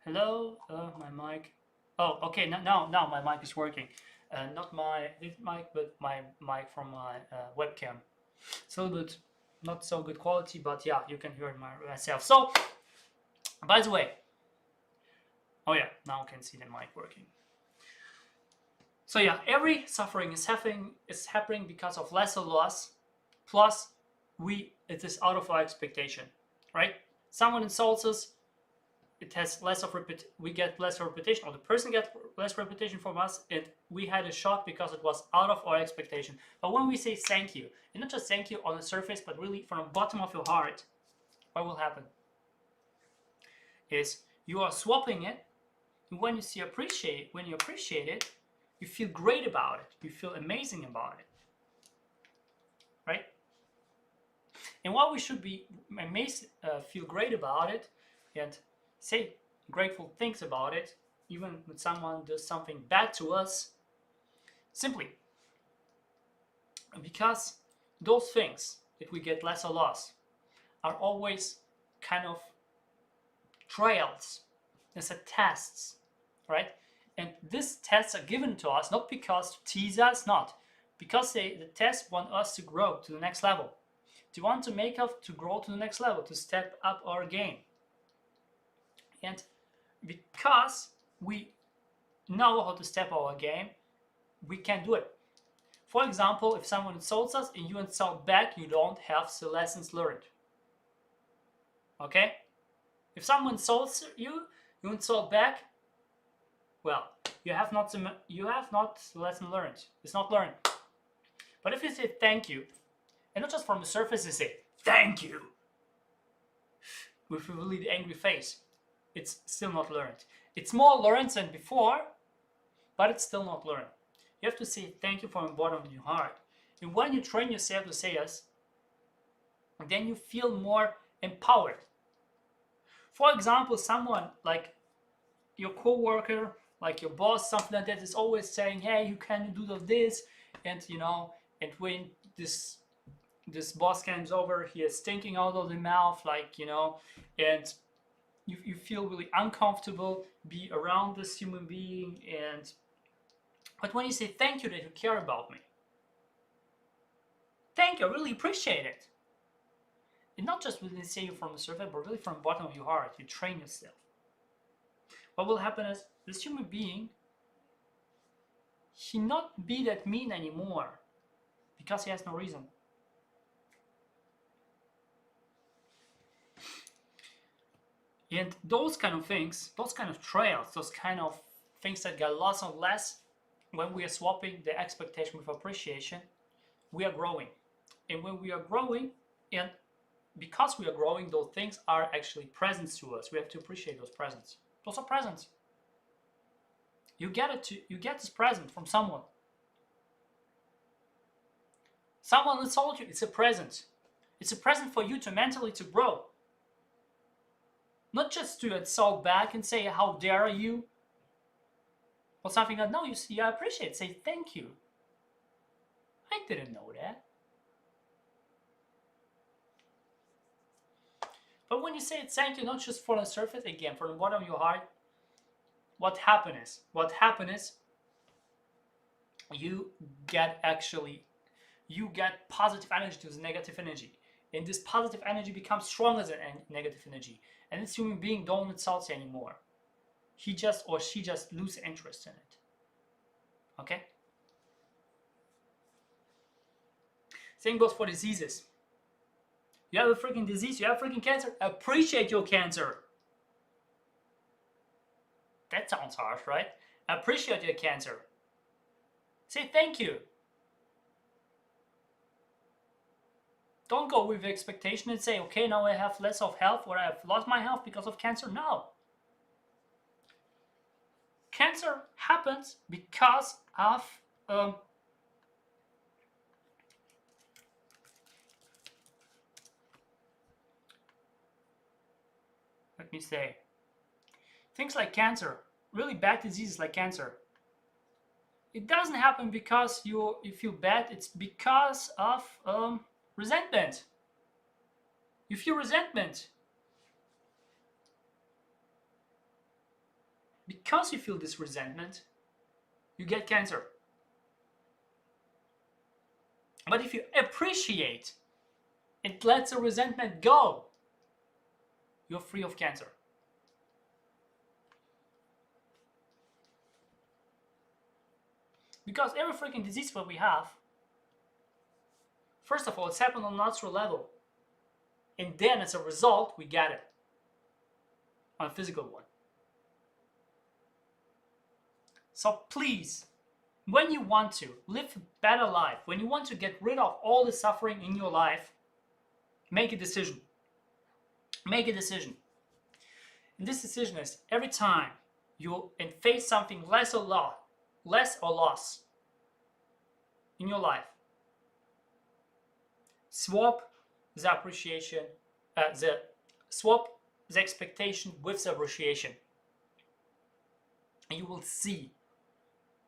Hello, my mic. Oh, okay. Now my mic is working. Not my this mic, but my mic from my webcam. It's a little bit not so good quality, but yeah, you can hear myself. So, by the way, oh yeah, now I can see the mic working. So yeah, every suffering is happening because of lesser loss. Plus, it is out of our expectation, right? Someone insults us, it has less of we get less repetition, or the person gets less repetition from us, and we had a shock because it was out of our expectation. But when we say thank you, and not just thank you on the surface, but really from the bottom of your heart, what will happen is you are swapping it, and when you appreciate it, you feel great about it, you feel amazing about it, right? And what we should be amazed, feel great about it, and say grateful things about it, even when someone does something bad to us, simply because those things that we get less or loss are always kind of trials, it's a tests, right? And these tests are given to us not because to tease us, not because the tests want us to grow to the next level. They want to make us to grow to the next level, to step up our game. And because we know how to step our game, we can do it. For example, if someone insults us and you insult back, you don't have the lessons learned. Okay? If someone insults you, you insult back, well, you have not the lesson learned. It's not learned. But if you say thank you, and not just from the surface, you say thank you with a really angry face, it's still not learned. It's more learned than before, but it's still not learned. You have to say thank you from the bottom of your heart. And when you train yourself to say yes, then you feel more empowered. For example, someone like your co-worker, like your boss, something like that, is always saying, hey, you can do this, and and when this boss comes over, he is stinking out of the mouth, and you feel really uncomfortable be around this human being. But when you say thank you that you care about me, thank you, I really appreciate it, and not just when they say you from the surface, but really from the bottom of your heart, you train yourself. What will happen is this human being, he not be that mean anymore because he has no reason. And those kind of things, those kind of trails, those kind of things that get less and less when we are swapping the expectation with appreciation, we are growing. And when we are growing, and because we are growing, those things are actually presents to us. We have to appreciate those presents. Those are presents. You get this present from someone. Someone insulted you, it's a present. It's a present for you to mentally to grow. Not just to insult back and say, how dare you? Or something like, no, you see, I appreciate it. Say, thank you. I didn't know that. But when you say thank you, not just for the surface, again, from the bottom of your heart, what happens is you get positive energy to the negative energy. And this positive energy becomes stronger than negative energy. And this human being don't insult you anymore. He just or she just lose interest in it. Okay? Same goes for diseases. You have a freaking disease, you have freaking cancer, appreciate your cancer. That sounds harsh, right? Appreciate your cancer. Say thank you. Don't go with the expectation and say, okay, now I have less of health, or I have lost my health because of cancer. No. Cancer happens because of let me say, things like cancer, really bad diseases like cancer. It doesn't happen because you feel bad. It's because of resentment. You feel resentment. Because you feel this resentment, you get cancer. But if you appreciate and let the resentment go, you're free of cancer. Because every freaking disease that we have, first of all, it's happened on a natural level. And then as a result, we get it on a physical one. So please, when you want to live a better life, when you want to get rid of all the suffering in your life, make a decision. Make a decision. And this decision is every time you face something less or loss in your life, swap the appreciation, swap the expectation with the appreciation. And you will see,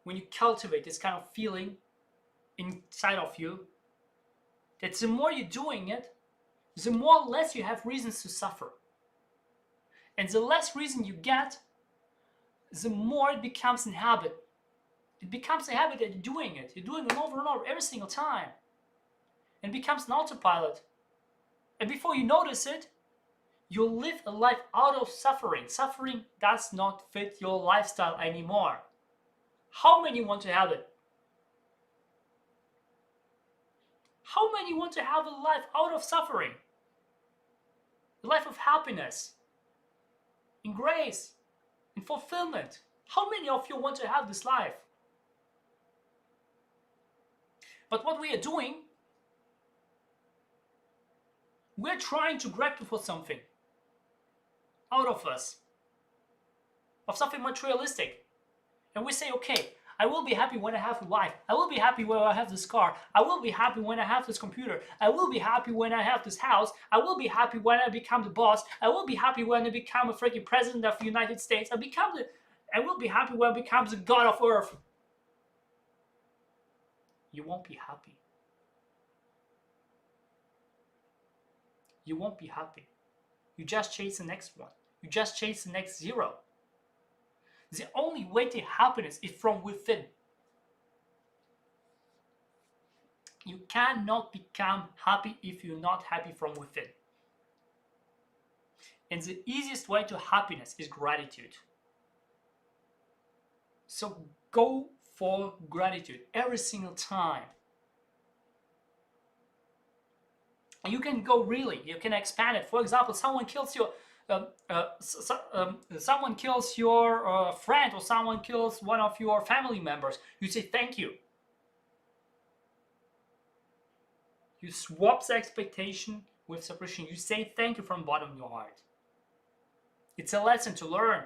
when you cultivate this kind of feeling inside of you, that the more you're doing it, the more or less you have reasons to suffer. And the less reason you get, the more it becomes a habit. It becomes a habit that you're doing it. You're doing it over and over every single time. And it becomes an autopilot. And before you notice it, you'll live a life out of suffering. Suffering does not fit your lifestyle anymore. How many want to have it? How many want to have a life out of suffering? A life of happiness, in grace, in fulfillment. How many of you want to have this life? But what we are doing, we're trying to grab for something out of us, of something materialistic. And we say, okay, I will be happy when I have a wife. I will be happy when I have this car. I will be happy when I have this computer. I will be happy when I have this house. I will be happy when I become the boss. I will be happy when I become a freaking president of the United States. I will be happy when I become the god of earth. You won't be happy. You won't be happy. You just chase the next one. You just chase the next zero. The only way to happiness is from within. You cannot become happy if you're not happy from within. And the easiest way to happiness is gratitude. So go for gratitude every single time. You can go really, you can expand it. For example, someone kills your someone kills your friend, or someone kills one of your family members. You say thank you. You swap the expectation with suppression. You say thank you from the bottom of your heart. It's a lesson to learn.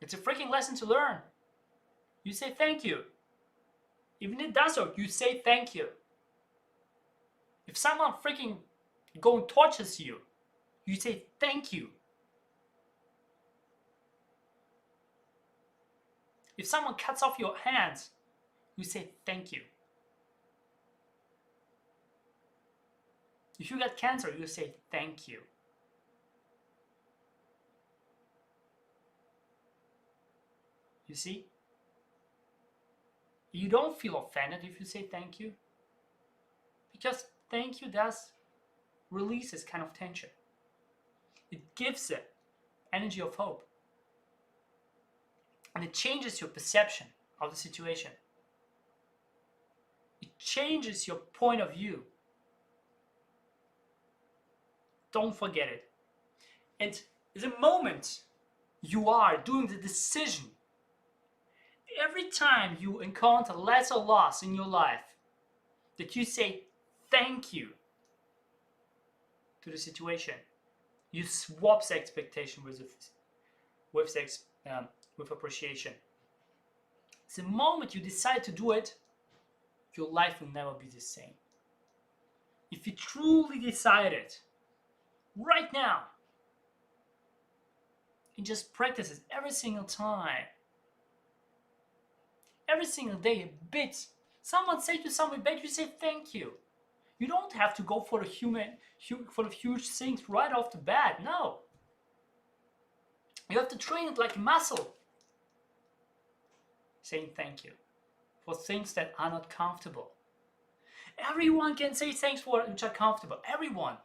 It's a freaking lesson to learn. You say thank you. Even if it does hurt, you say thank you. If someone freaking go and tortures you, you say thank you. If someone cuts off your hands, you say thank you. If you got cancer, you say thank you. You see? You don't feel offended if you say thank you, because thank you does release this kind of tension. It gives it energy of hope. And it changes your perception of the situation. It changes your point of view. Don't forget it. And the moment you are doing the decision, every time you encounter less or loss in your life, that you say thank you to the situation, you swap the expectation with appreciation. The moment you decide to do it, your life will never be the same. If you truly decide it right now, and just practice it every single time, every single day, a bit. Someone say to someone, bet you say thank you. You don't have to go for the huge things right off the bat. No. You have to train it like a muscle. Saying thank you for things that are not comfortable. Everyone can say thanks for which are comfortable. Everyone.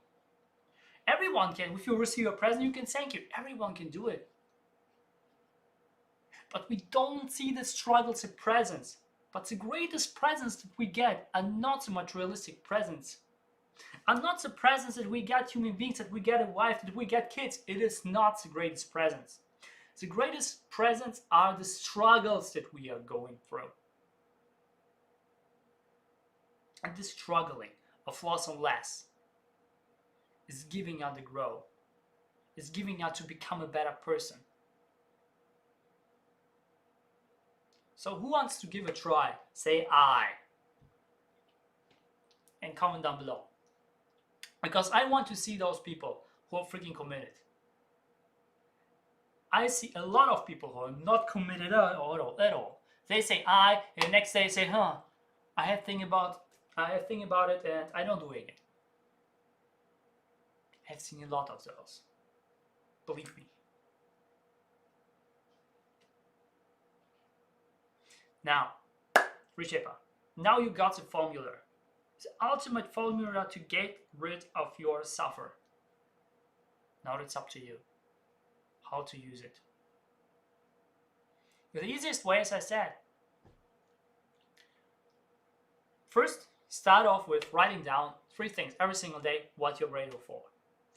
Everyone can. If you receive a present, you can thank you. Everyone can do it. But we don't see the struggles of presents. But the greatest presents that we get are not so materialistic presents. Are not the presents that we get human beings, that we get a wife, that we get kids. It is not the greatest presents. The greatest presents are the struggles that we are going through. And this struggling of loss and less is giving out to grow, is giving out to become a better person. So who wants to give a try? Say I. And comment down below. Because I want to see those people who are freaking committed. I see a lot of people who are not committed at all. They say I, and the next day say, I have think about it and I don't do it again. I've seen a lot of those. Believe me. Now, Reshaper, now you got the formula. The ultimate formula to get rid of your suffer. Now it's up to you how to use it. The easiest way, as I said, first start off with writing down 3 things every single day what you're grateful for.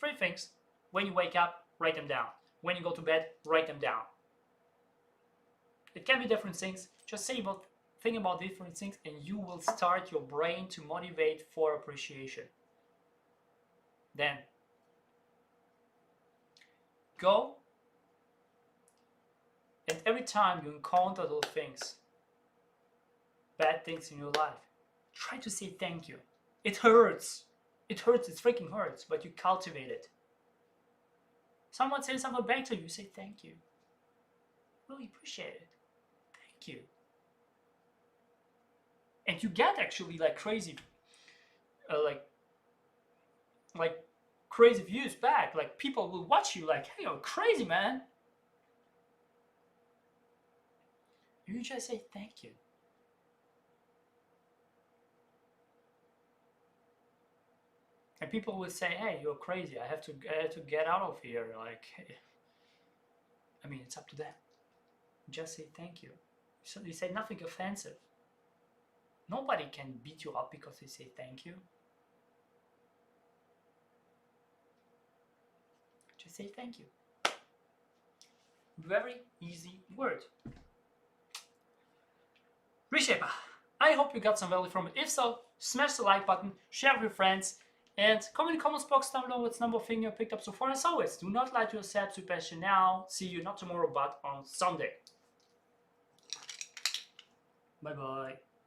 3 things. When you wake up, write them down. When you go to bed, write them down. It can be different things. Just think about different things and you will start your brain to motivate for appreciation. Then go, and every time you encounter those things, bad things in your life, try to say thank you. It hurts. It hurts. It freaking hurts, but you cultivate it. Someone says something back to you, you say thank you. Really appreciate it. Thank you. And you get actually like crazy, like crazy views back. Like people will watch you like, hey, you're crazy, man. You just say thank you. And people will say, hey, you're crazy. I have to get out of here. Like, I mean, it's up to them. Just say thank you. So you say nothing offensive. Nobody can beat you up because they say thank you. Just say thank you. Very easy word. Reshaper, I hope you got some value from it. If so, smash the like button, share with your friends, and comment in the comments box down below what's number of thing you picked up so far. As always, do not lie to yourself, to passion now. See you not tomorrow, but on Sunday. Bye bye.